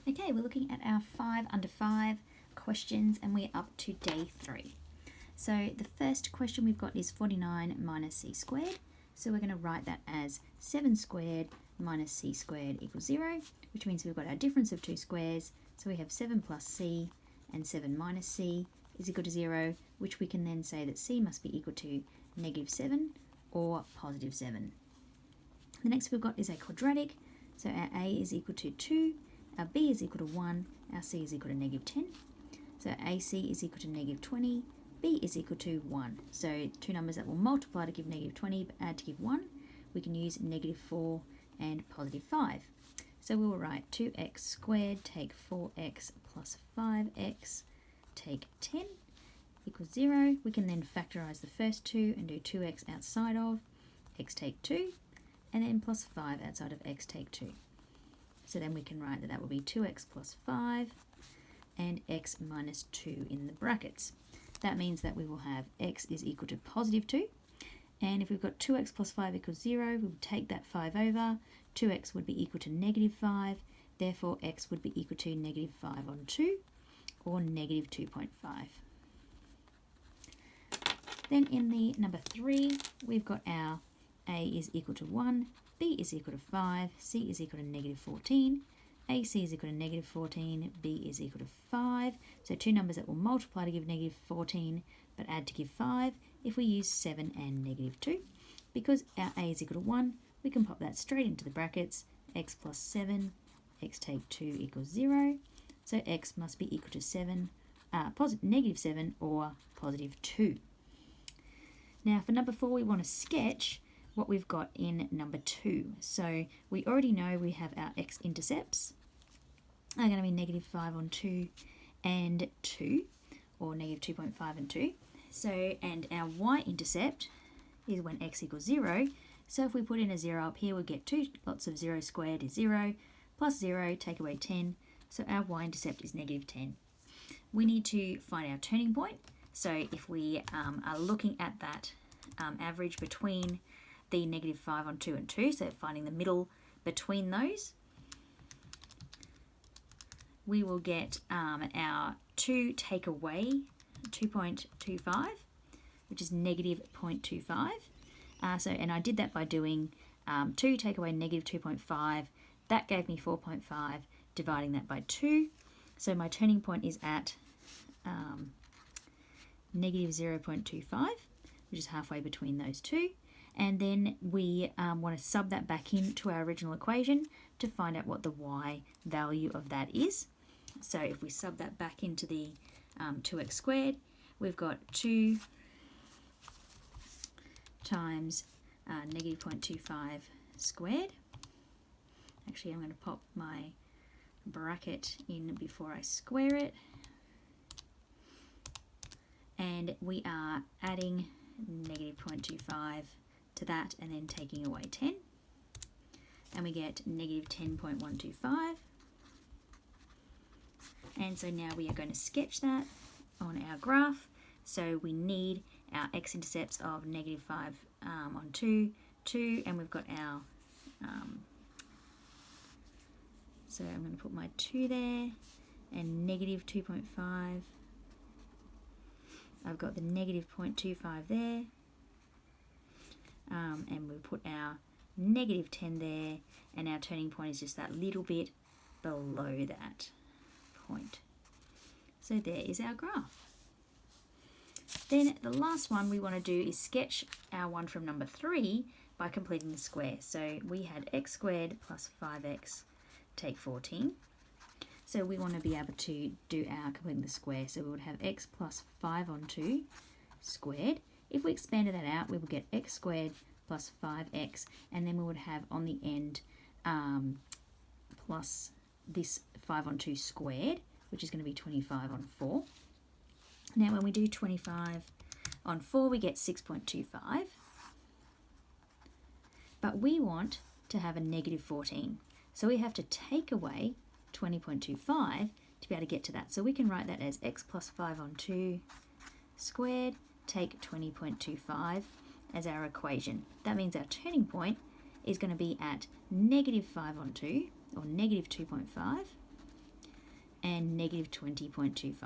Okay, we're looking at our 5 under 5 questions and we're up to day 3. So the first question we've got is 49 minus c squared. So we're going to write that as 7 squared minus c squared equals 0, which means we've got our difference of two squares. So we have 7 plus c and 7 minus c is equal to 0, which we can then say that c must be equal to negative 7 or positive 7. The next we've got is a quadratic. So our a is equal to 2, our b is equal to 1, our c is equal to negative 10. So ac is equal to negative 20, b is equal to 1. So two numbers that will multiply to give negative 20 but add to give 1. We can use negative 4 and positive 5. So we'll write 2x squared take 4x plus 5x take 10 equals 0. We can then factorise the first two and do 2x outside of x take 2 and then plus 5 outside of x take 2. So then we can write that that will be 2x plus 5 and x minus 2 in the brackets. That means that we will have x is equal to positive 2. And if we've got 2x plus 5 equals 0, we would take that 5 over. 2x would be equal to negative 5. Therefore, x would be equal to negative 5 on 2 or negative 2.5. Then in the number 3, we've got our a is equal to 1, b is equal to 5, c is equal to negative 14, ac is equal to negative 14, b is equal to 5. So two numbers that will multiply to give negative 14 but add to give 5 if we use 7 and negative 2. Because our a is equal to 1, we can pop that straight into the brackets. X plus 7, x take 2 equals 0. So x must be equal to 7, negative 7 or positive 2. Now for number 4, we want to sketch what we've got in number 2. So we already know we have our x-intercepts are going to be negative 5 on 2 and 2, or negative 2.5 and 2. So, and our y-intercept is when x equals 0. So if we put in a 0 up here, we'll get 2 lots of 0 squared is 0, plus 0, take away 10. So our y-intercept is negative 10. We need to find our turning point. So if we are looking at that average between the negative 5 on 2 and 2, so finding the middle between those, we will get our 2 take away 2.25, which is negative 0.25. And I did that by doing 2 take away negative 2.5. That gave me 4.5, dividing that by 2. So my turning point is at negative 0.25, which is halfway between those two. And then we want to sub that back into our original equation to find out what the y value of that is. So if we sub that back into the 2x squared, we've got 2 times negative 0.25 squared. Actually, I'm going to pop my bracket in before I square it. And we are adding negative 0.25 to that and then taking away 10. And we get negative 10.125. And so now we are going to sketch that on our graph. So we need our x-intercepts of negative 5 on 2, 2, and we've got our, so I'm going to put my 2 there, and negative 2.5. I've got the negative 0.25 there, and we put our negative 10 there, and our turning point is just that little bit below that point. So there is our graph. Then the last one we want to do is sketch our one from number 3 by completing the square. So we had x squared plus 5x take 14. So we want to be able to do our completing the square. So we would have x plus 5 on 2 squared. If we expanded that out, we would get x squared plus 5x, and then we would have on the end plus this 5 on 2 squared, which is going to be 25 on 4. Now when we do 25 on 4, we get 6.25. But we want to have a negative 14. So we have to take away 20.25 to be able to get to that. So we can write that as x plus 5 on 2 squared, take 20.25 as our equation. That means our turning point is going to be at negative 5 on 2, or negative 2.5. and negative 20.25.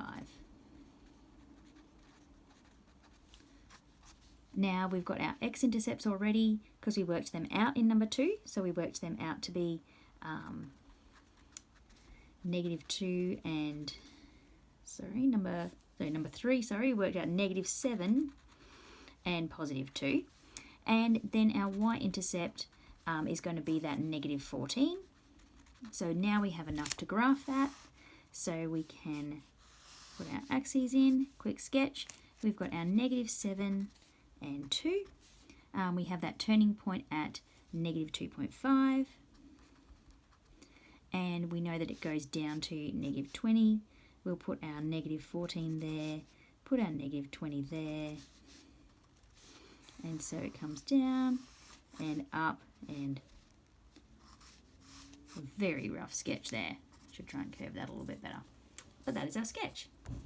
Now we've got our x-intercepts already because we worked them out in number 2. So we worked them out to be negative 2 and, number 3, we worked out negative 7 and positive 2. And then our y-intercept is going to be that negative 14. So now we have enough to graph that. So we can put our axes in, quick sketch. We've got our negative 7 and 2. We have that turning point at negative 2.5. And we know that it goes down to negative 20. We'll put our negative 14 there, put our negative 20 there. And so it comes down and up, and a very rough sketch there. Should try and curve that a little bit better. But that is our sketch.